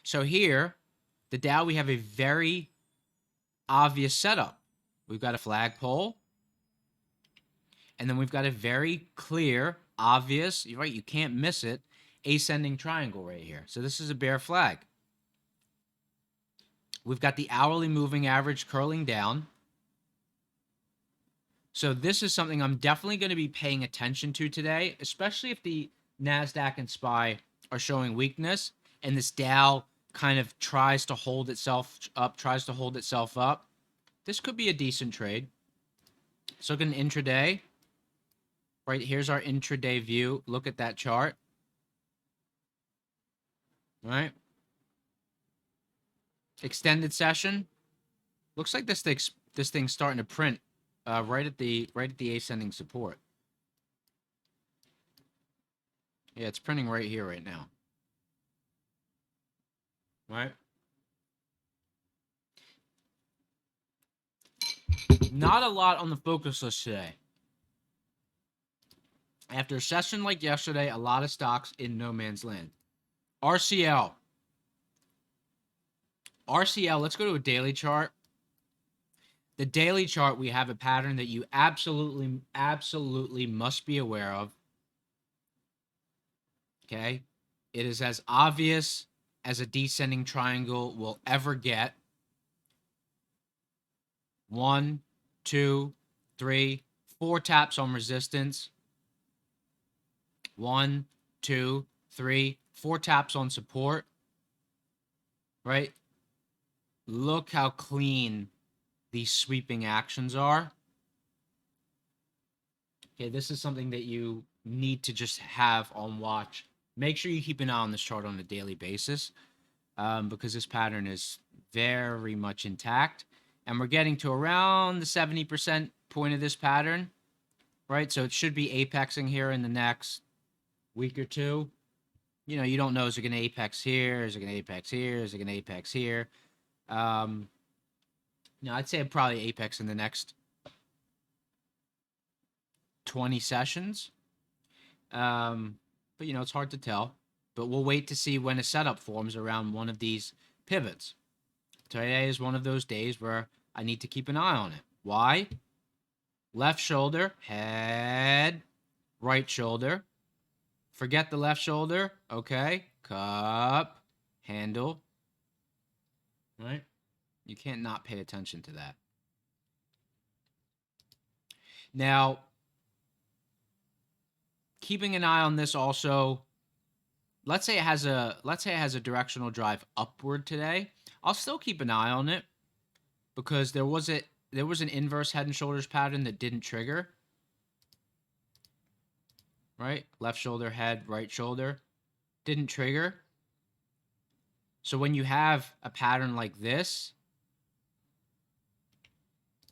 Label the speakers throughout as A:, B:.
A: So here, the Dow, we have a very obvious setup. We've got a flagpole, and then we've got a very clear, obvious, you're right, you can't miss it, ascending triangle right here. So this is a bear flag. We've got the hourly moving average curling down. So this is something I'm definitely going to be paying attention to today, especially if the NASDAQ and SPY are showing weakness and this Dow kind of tries to hold itself up. This could be a decent trade. Let's look at an intraday. Right, here's our intraday view. Look at that chart. All right. Extended session. Looks like this thing's starting to print right at the ascending support. Yeah, it's printing right here right now. Right? Not a lot on the focus list today. After a session like yesterday, a lot of stocks in no man's land. RCL. RCL, let's go to a daily chart. The daily chart, we have a pattern that you absolutely must be aware of. Okay? It is as obvious as a descending triangle will ever get. 1, 2, 3, 4 taps on resistance. 1, 2, 3, 4 taps on support. Right? Look how clean these sweeping actions are. Okay, this is something that you need to just have on watch. Make sure you keep an eye on this chart on a daily basis because this pattern is very much intact. And we're getting to around the 70% point of this pattern, right? So it should be apexing here in the next week or two. You know, you don't know, is it going to apex here? Is it going to apex here? Is it going to apex here? No, I'd say probably apex in the next 20 sessions. But, you know, it's hard to tell. But we'll wait to see when a setup forms around one of these pivots. Today is one of those days where I need to keep an eye on it. Why? Left shoulder, head, right shoulder. Forget the left shoulder. Okay. Cup, handle. Right? You can't not pay attention to that. Now, keeping an eye on this also, let's say it has a directional drive upward today. I'll still keep an eye on it because there was an inverse head and shoulders pattern that didn't trigger. Right? Left shoulder, head, right shoulder. Didn't trigger. So when you have a pattern like this,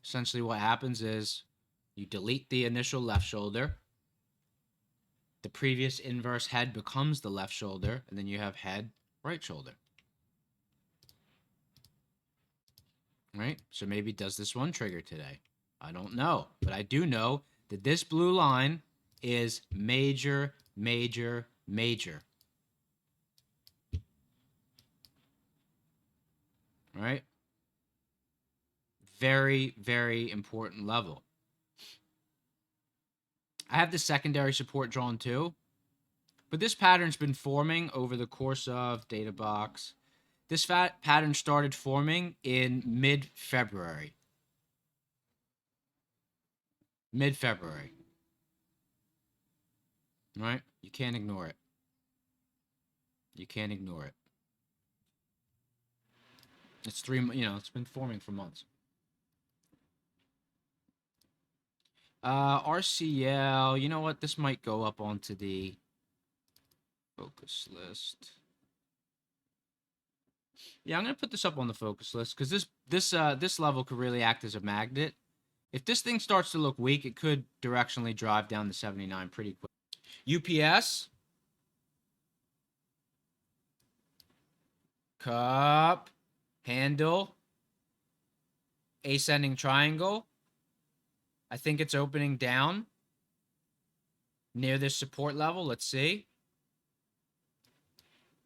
A: essentially what happens is you delete the initial left shoulder. The previous inverse head becomes the left shoulder, and then you have head, right shoulder. Right? So maybe does this one trigger today? I don't know. But I do know that this blue line is major, major, major. Right? Very, very important level. I have the secondary support drawn too. But this pattern's been forming over the course of data box. This pattern started forming in mid-February. Mid-February. Right? You can't ignore it. You can't ignore it. It's it's been forming for months. RCL, you know what? This might go up onto the focus list. Yeah, I'm gonna put this up on the focus list because this level could really act as a magnet. If this thing starts to look weak, it could directionally drive down to 79 pretty quick. UPS. Cup. Handle. Ascending triangle. I think it's opening down near this support level. Let's see.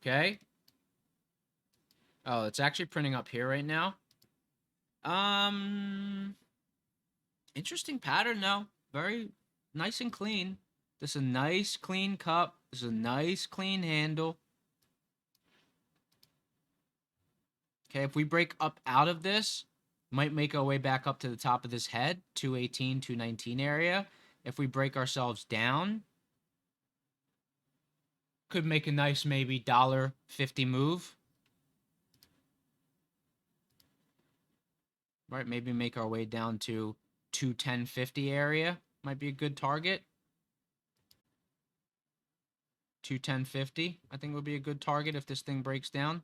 A: Okay. Oh, it's actually printing up here right now. Um, Interesting pattern though. Very nice and clean. This is a nice clean cup. This is a nice clean handle. Okay, if we break up out of this, might make our way back up to the top of this head, 218, 219 area. If we break ourselves down, could make a nice maybe $1.50 move. Right, maybe make our way down to 210.50 area. Might be a good target. 210.50, I think would be a good target if this thing breaks down.